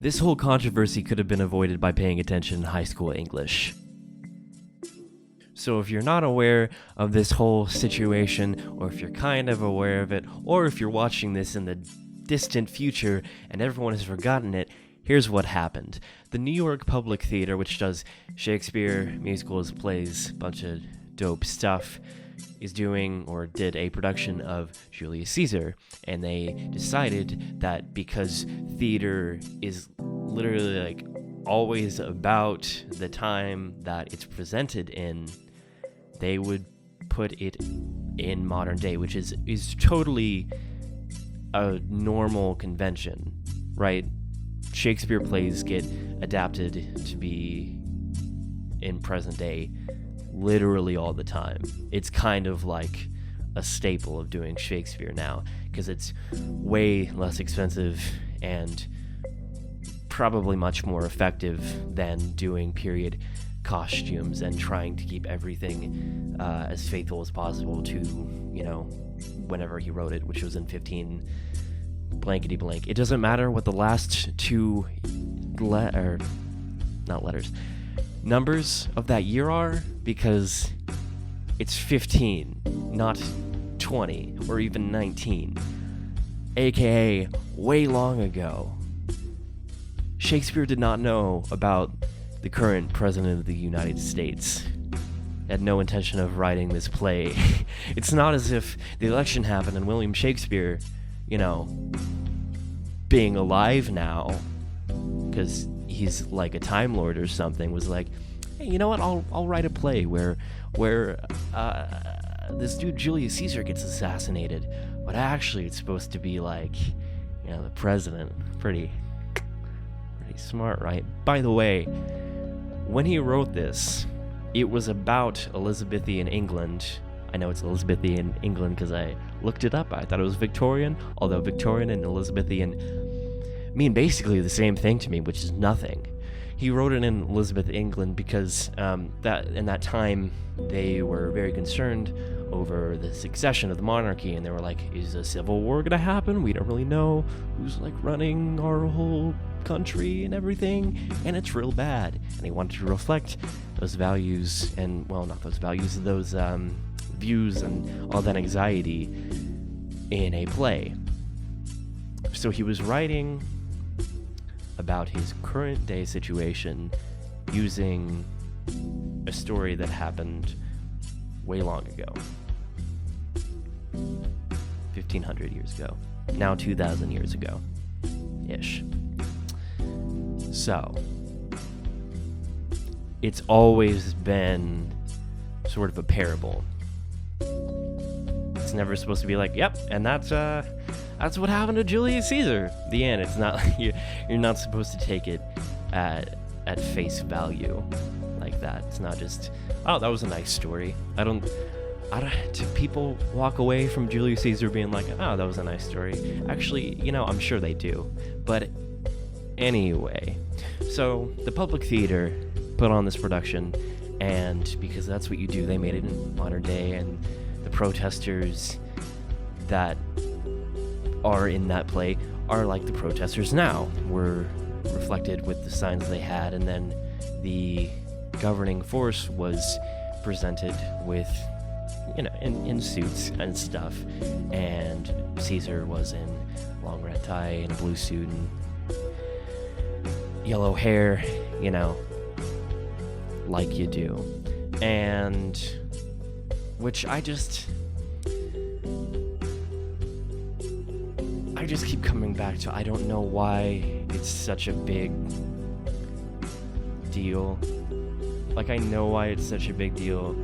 This whole controversy could have been avoided by paying attention in high school English. So if you're not aware of this whole situation, or if you're kind of aware of it, or if you're watching this in the distant future and everyone has forgotten it, here's what happened. The New York Public Theater, which does Shakespeare, musicals, plays, bunch of dope stuff, is doing or did a production of Julius Caesar, and they decided that because theater is literally like always about the time that it's presented in, they would put it in modern day, which is totally a normal convention, right? Shakespeare plays get adapted to be in present day literally all the time. It's kind of like a staple of doing Shakespeare now, because it's way less expensive and probably much more effective than doing period costumes and trying to keep everything as faithful as possible to, whenever he wrote it, which was in 15 blankety blank. It doesn't matter what the last two numbers of that year are, because it's 15, not 20 or even 19, aka way long ago. Shakespeare did not know about the current president of the United States. Had no intention of writing this play. It's not as if the election happened and William Shakespeare, being alive now, because he's like a Time Lord or something, was like, hey, you know what, I'll write a play where this dude Julius Caesar gets assassinated, but actually it's supposed to be like, the president. Pretty smart, right? By the way, when he wrote this, it was about Elizabethan England. I know it's Elizabethan England because I looked it up. I thought it was Victorian, although Victorian and Elizabethan mean basically the same thing to me, which is nothing. He wrote it in Elizabeth England because that in that time they were very concerned over the succession of the monarchy, and they were like, is a civil war gonna happen? We don't really know who's like running our whole country and everything, and it's real bad. And he wanted to reflect those values, and well, not those values, those views and all that anxiety in a play. So he was writing about his current day situation using a story that happened way long ago, 1,500 years ago, now 2,000 years ago ish. So it's always been sort of a parable. It's never supposed to be like, yep, and that's what happened to Julius Caesar. The end. It's not like you're not supposed to take it at face value like that. It's not just, oh, that was a nice story. I don't. Do people walk away from Julius Caesar being like, oh, that was a nice story? Actually, I'm sure they do. But anyway, so the Public Theater put on this production, and because that's what you do, they made it in modern day, and the protesters that are in that play are like the protesters now, were reflected with the signs they had, and then the governing force was presented with, in suits and stuff, and Caesar was in long red tie and a blue suit and yellow hair, like you do. And which I just keep coming back to. I don't know why it's such a big deal. Like, I know why it's such a big deal,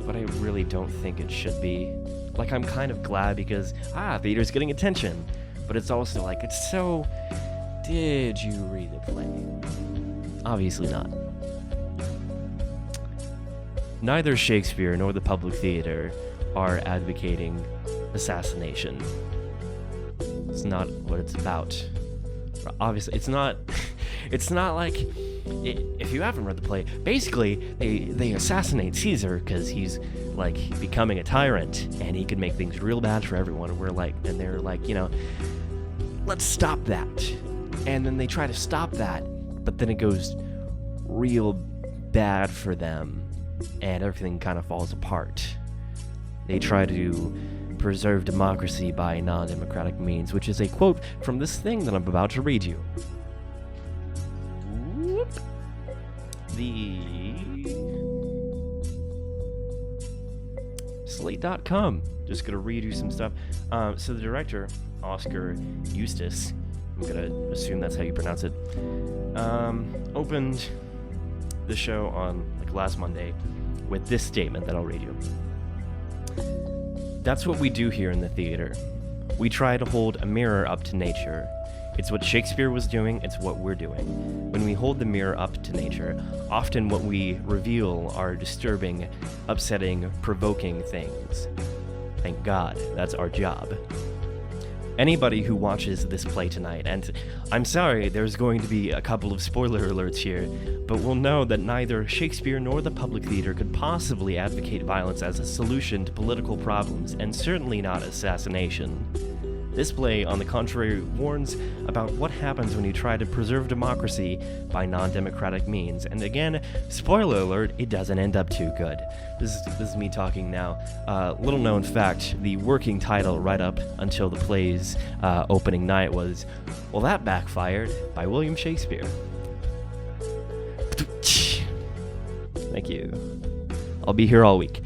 but I really don't think it should be. Like, I'm kind of glad because, theater's getting attention. But it's also like, it's so, did you read the play? Obviously not. Neither Shakespeare nor the Public Theater are advocating assassination. It's not what it's about. Obviously, it's not like, if you haven't read the play, basically they assassinate Caesar because he's like becoming a tyrant and he can make things real bad for everyone. And they're like, let's stop that. And then they try to stop that, but then it goes real bad for them, and everything kind of falls apart. They try to preserve democracy by non-democratic means, which is a quote from this thing that I'm about to read you. The Slate.com. Just gonna read you some stuff. So the director, Oscar Eustis, I'm gonna assume that's how you pronounce it, opened the show on last Monday with this statement that I'll read you. That's what we do here in the theater. We try to hold a mirror up to nature. It's what Shakespeare was doing, it's what we're doing. When we hold the mirror up to nature, often what we reveal are disturbing, upsetting, provoking things. Thank God, that's our job. Anybody who watches this play tonight, and I'm sorry there's going to be a couple of spoiler alerts here, but will know that neither Shakespeare nor the public theater could possibly advocate violence as a solution to political problems, and certainly not assassination. This play, on the contrary, warns about what happens when you try to preserve democracy by non-democratic means. And again, spoiler alert, it doesn't end up too good. This is me talking now. Little known fact, the working title right up until the play's opening night was, "Well, that backfired," by William Shakespeare. Thank you. I'll be here all week.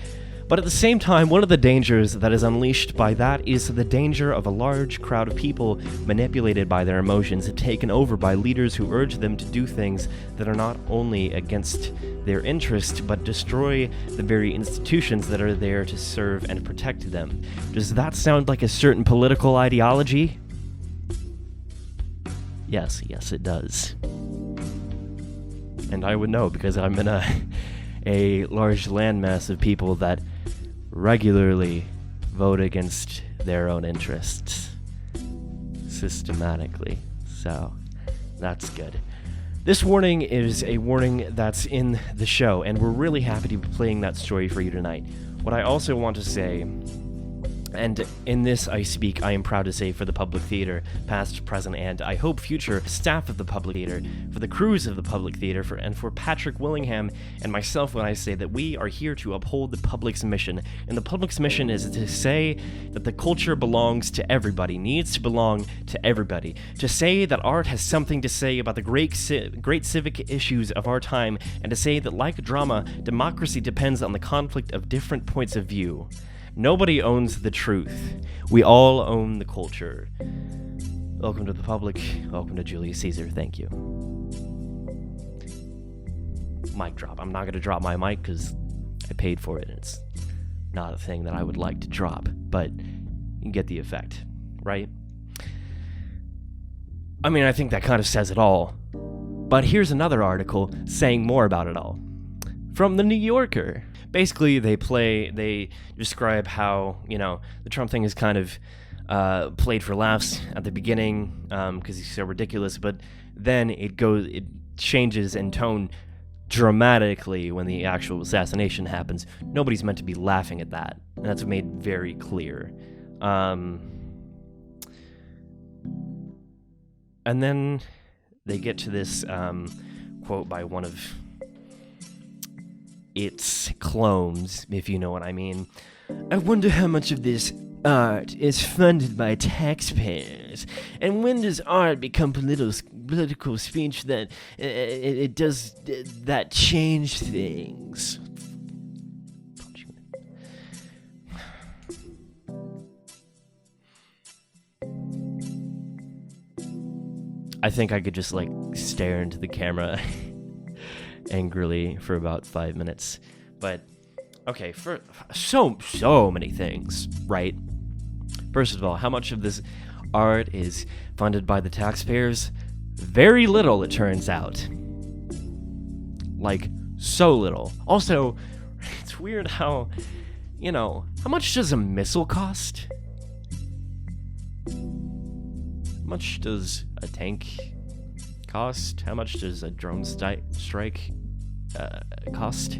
But at the same time, one of the dangers that is unleashed by that is the danger of a large crowd of people manipulated by their emotions and taken over by leaders who urge them to do things that are not only against their interest, but destroy the very institutions that are there to serve and protect them. Does that sound like a certain political ideology? Yes, it does. And I would know because I'm in a large landmass of people that regularly vote against their own interests systematically, so that's good. This warning is a warning that's in the show, and we're really happy to be playing that story for you tonight. What I also want to say, and in this I speak, I am proud to say, for the public theater, past, present, and I hope future staff of the public theater, for the crews of the public theater, and for Patrick Willingham and myself when I say that we are here to uphold the public's mission. And the public's mission is to say that the culture belongs to everybody, needs to belong to everybody. To say that art has something to say about the great civic issues of our time, and to say that, like drama, democracy depends on the conflict of different points of view. Nobody owns the truth. We all own the culture. Welcome to the public. Welcome to Julius Caesar. Thank you. Mic drop. I'm not going to drop my mic because I paid for it. And it's not a thing that I would like to drop, but you can get the effect, right? I mean, I think that kind of says it all. But here's another article saying more about it all. From The New Yorker. Basically, they describe how, the Trump thing is kind of played for laughs at the beginning because he's so ridiculous, but then it changes in tone dramatically when the actual assassination happens. Nobody's meant to be laughing at that, and that's made very clear. And then they get to this quote by one of its clones, if you know what I mean. "I wonder how much of this art is funded by taxpayers, and when does art become political speech that it does that change things?" I think I could just stare into the camera angrily for about 5 minutes. But okay, for so many things, right? First of all, how much of this art is funded by the taxpayers? Very little, it turns out. So little. Also, it's weird how much does a missile cost? How much does a tank cost? How much does a drone strike cost?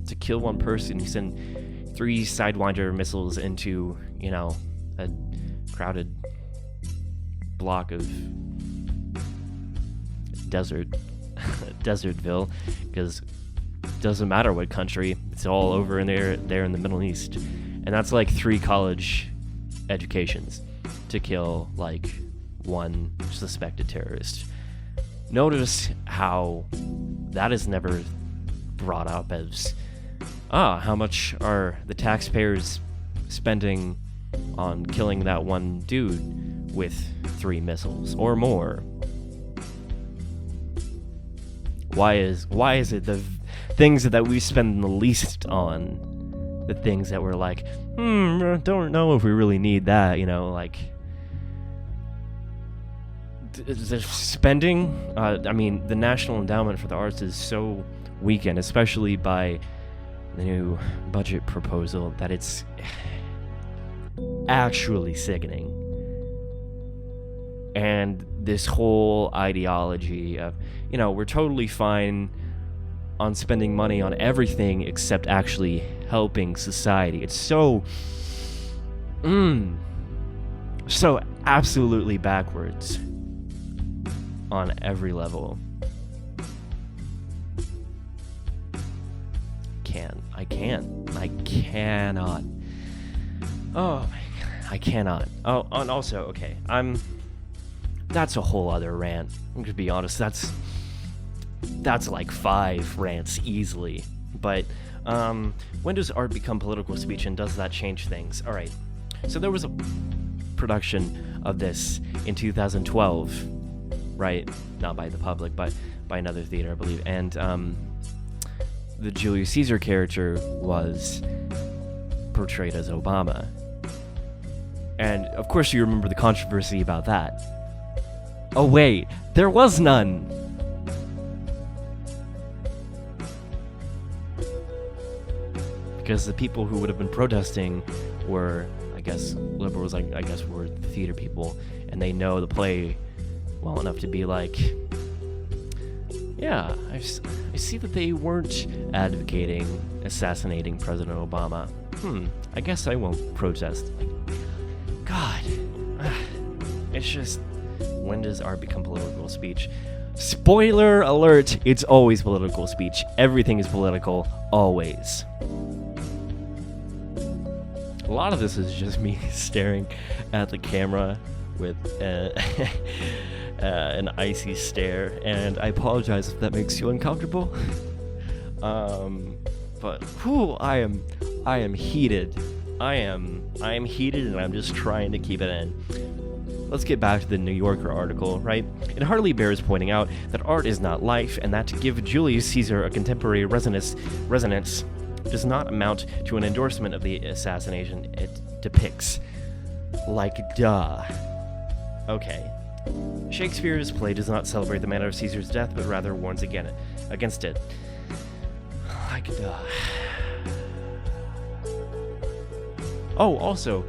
To kill one person, you send 3 Sidewinder missiles into, a crowded block of Desertville, because it doesn't matter what country, it's all over in there in the Middle East. And that's like 3 college educations to kill like one suspected terrorist. Notice how that is never brought up as, how much are the taxpayers spending on killing that one dude with 3 missiles or more? Why is it the things that we spend the least on, the things that we're like, don't know if we really need that, like the spending. The National Endowment for the Arts is so weakened, especially by the new budget proposal, that it's actually sickening. And this whole ideology of, we're totally fine on spending money on everything except actually helping society. It's so absolutely backwards on every level. I cannot. Oh my God, I cannot. Oh, and also, okay, that's a whole other rant. I'm gonna be honest, that's like 5 rants easily. But when does art become political speech, and does that change things? All right, so there was a production of this in 2012, right? Not by the public, but by another theater, I believe. And the Julius Caesar character was portrayed as Obama. And of course you remember the controversy about that. Oh wait, there was none! Because the people who would have been protesting were, I guess, liberals, I guess were the theater people, and they know the play well enough to be like, yeah, I see that they weren't advocating assassinating President Obama. I guess I won't protest. God, it's just, when does art become political speech? Spoiler alert, it's always political speech. Everything is political, always. A lot of this is just me staring at the camera with an icy stare, and I apologize if that makes you uncomfortable. But I am heated. I am heated, and I'm just trying to keep it in. Let's get back to the New Yorker article, right? It hardly bears pointing out that art is not life, and that to give Julius Caesar a contemporary resonance does not amount to an endorsement of the assassination it depicts. Like, duh. Okay. Shakespeare's play does not celebrate the manner of Caesar's death, but rather warns against it. Like, duh. Oh, also,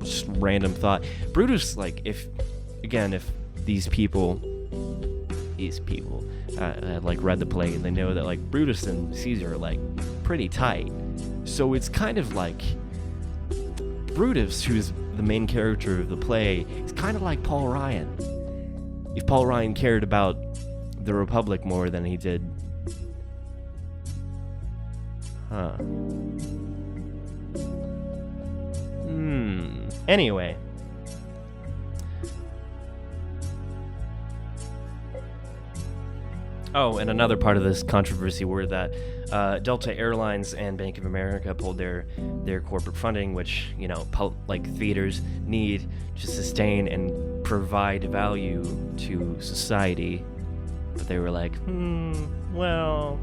just random thought. Brutus, like, if these people had, like, read the play, and they know that, like, Brutus and Caesar are, like, pretty tight. So it's kind of like Brutus, who's the main character of the play, is kind of like Paul Ryan. If Paul Ryan cared about the Republic more than he did... Anyway. Oh, and another part of this controversy were that Delta Airlines and Bank of America pulled their corporate funding, which, theaters need to sustain and provide value to society. But they were like, well,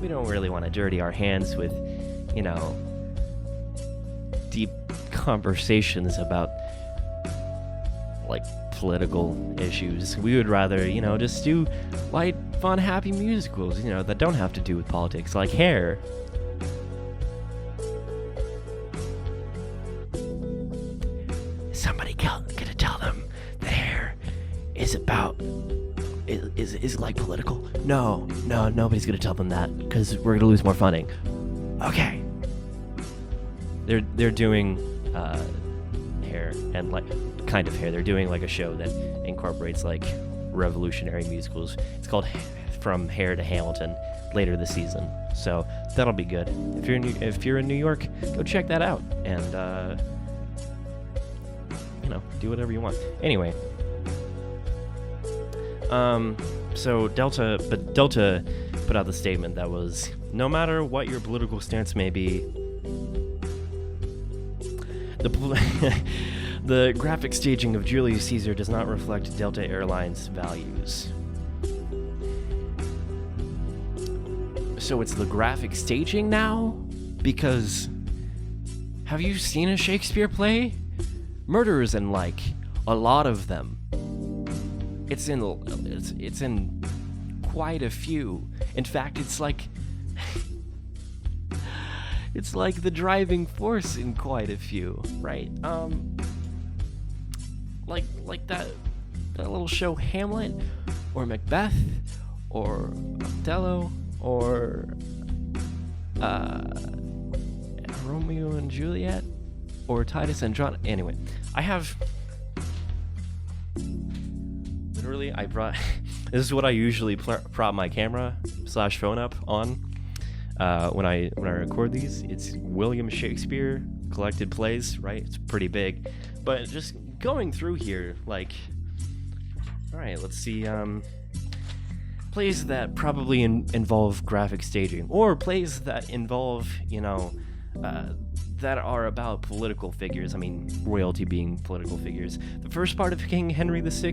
we don't really want to dirty our hands with, deep conversations about, like, political issues. We would rather, just do light, fun, happy musicals, that don't have to do with politics, like Hair. Somebody gonna tell them that Hair is about, is like political? No, nobody's gonna tell them that, because we're gonna lose more funding. Okay. They're doing Hair, and like, kind of hair. They're doing like a show that incorporates like revolutionary musicals. It's called From Hair to Hamilton later this season, so that'll be good. If you're in New York, go check that out and do whatever you want. Anyway, so Delta put out the statement that was, no matter what your political stance may be, the graphic staging of Julius Caesar does not reflect Delta Airlines' values. So it's the graphic staging now? Because have you seen a Shakespeare play? Murderers in like a lot of them. It's in quite a few. In fact, it's like the driving force in quite a few, right? Like that little show Hamlet, or Macbeth, or Othello, or Romeo and Juliet, or Titus and John. Anyway, I have literally, I brought this is what I usually prop my camera / phone up on when I record these. It's William Shakespeare collected plays, right? It's pretty big, but just going through here, like, all right, let's see, plays that probably involve graphic staging, or plays that involve, that are about political figures. I mean, royalty being political figures. The first part of King Henry VI,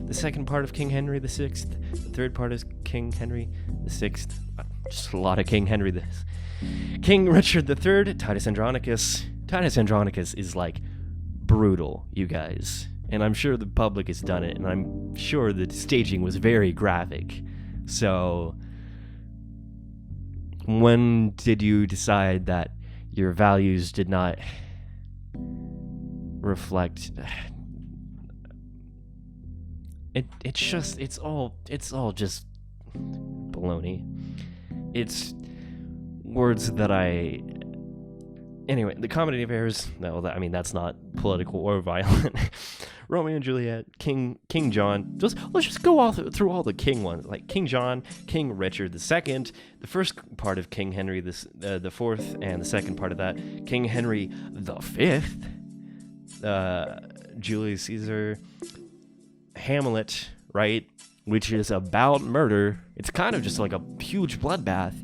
the second part of King Henry VI, the third part is King Henry VI. Just a lot of King Henry this. King Richard III, Titus Andronicus. Titus Andronicus is like brutal, you guys. And I'm sure the public has done it, and I'm sure the staging was very graphic. So, when did you decide that your values did not reflect? It's all just baloney. It's words that anyway, the comedy of errors, that's not political or violent. Romeo and Juliet, King John. Let's just go through all the king ones, like King John, King Richard II, the first part of King Henry the Fourth, and the second part of that, King Henry the Fifth, Julius Caesar, Hamlet, right, which is about murder. It's kind of just like a huge bloodbath,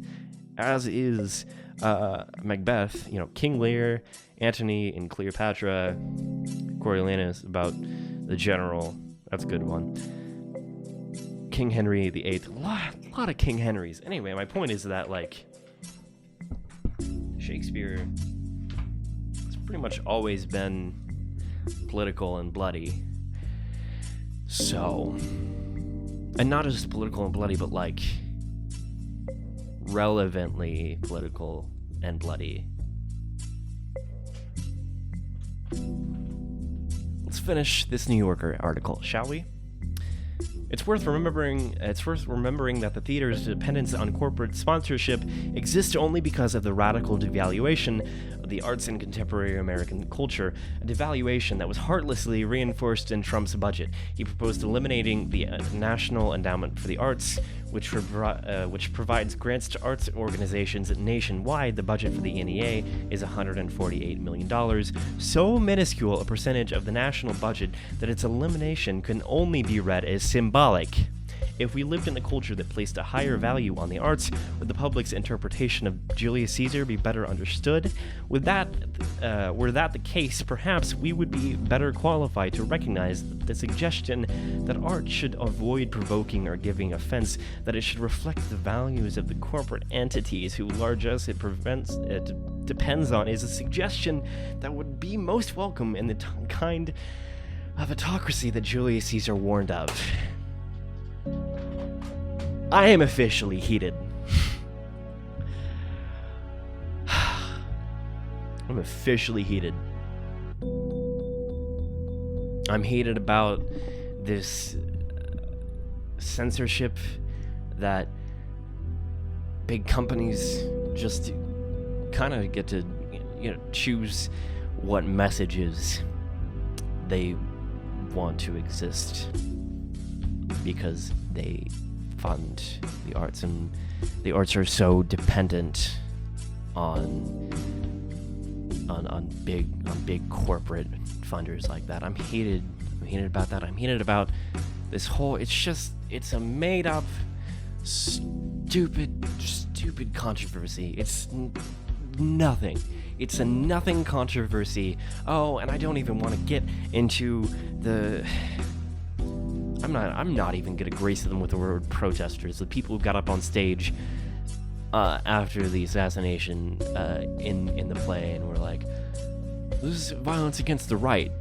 as is Macbeth, King Lear, Antony and Cleopatra, Coriolanus, about the general. That's a good one. King Henry VIII. A lot of King Henrys. Anyway, my point is that, like, Shakespeare has pretty much always been political and bloody. So, and not just political and bloody, but like relevantly political and bloody. Let's finish this New Yorker article, shall we? It's worth remembering that the theater's dependence on corporate sponsorship exists only because of the radical devaluation of the arts in contemporary American culture, a devaluation that was heartlessly reinforced in Trump's budget. He proposed eliminating the National Endowment for the Arts, which provides grants to arts organizations nationwide. The budget for the NEA is $148 million, so minuscule a percentage of the national budget that its elimination can only be read as symbolic. If we lived in a culture that placed a higher value on the arts, would the public's interpretation of Julius Caesar be better understood? Were that the case, perhaps we would be better qualified to recognize the suggestion that art should avoid provoking or giving offense, that it should reflect the values of the corporate entities whose largesse it depends on, is a suggestion that would be most welcome in the kind of autocracy that Julius Caesar warned of. I am officially heated. I'm officially heated. I'm heated about this censorship that big companies just kind of get to, choose what messages they want to exist because they fund the arts, and the arts are so dependent on big corporate funders like that. I'm heated about that. I'm heated about this whole, it's a made up stupid controversy. It's nothing. It's a nothing controversy. Oh, and I don't even want to get into the... I'm not even gonna grace them with the word protesters. The people who got up on stage after the assassination in the play and were like, this is violence against the right,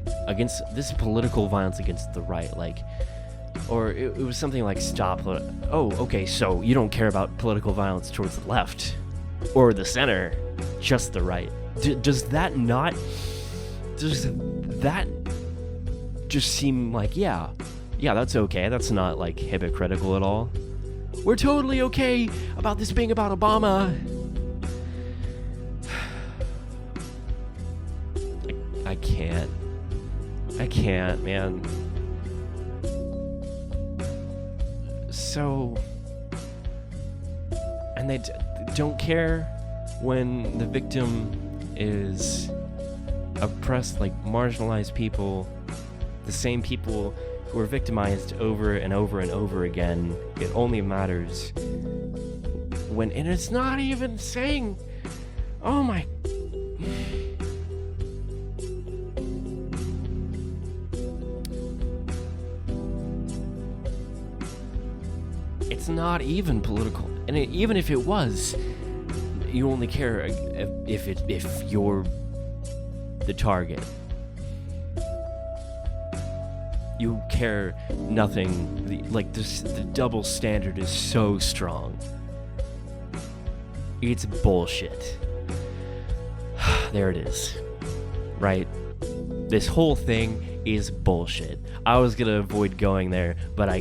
this political violence against the right, like, or it was something like okay, so you don't care about political violence towards the left or the center, just the right. Does that just seem like, yeah, that's okay, that's not like hypocritical at all? We're totally okay about this being about Obama. I can't, man. So, and they don't care when the victim is oppressed, like marginalized people, the same people who are victimized over and over and over again. It only matters when, and it's not even saying, oh my... It's not even political, and even if it was, you only care if you're the target. You care nothing. The double standard is so strong. It's bullshit. There it is. Right? This whole thing is bullshit. I was gonna avoid going there, but I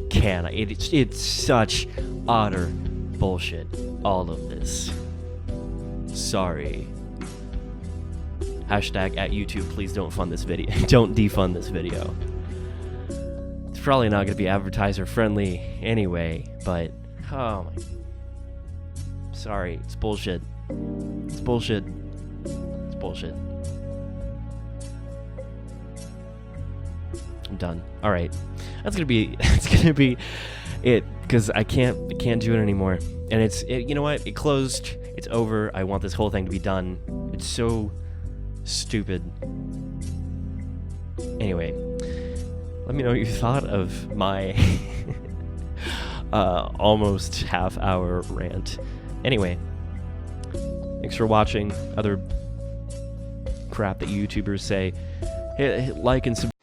can't. It's such utter bullshit, all of this. Sorry. Hashtag at YouTube, please don't fund this video. Don't defund this video. It's probably not gonna be advertiser friendly anyway, but oh my... Sorry, it's bullshit. It's bullshit. It's bullshit. I'm done. All right, that's gonna be it, because I can't do it anymore. And you know what? It closed. It's over. I want this whole thing to be done. It's so stupid. Anyway, let me know what you thought of my almost half-hour rant. Anyway, thanks for watching. Other crap that YouTubers say. Hit like and subscribe.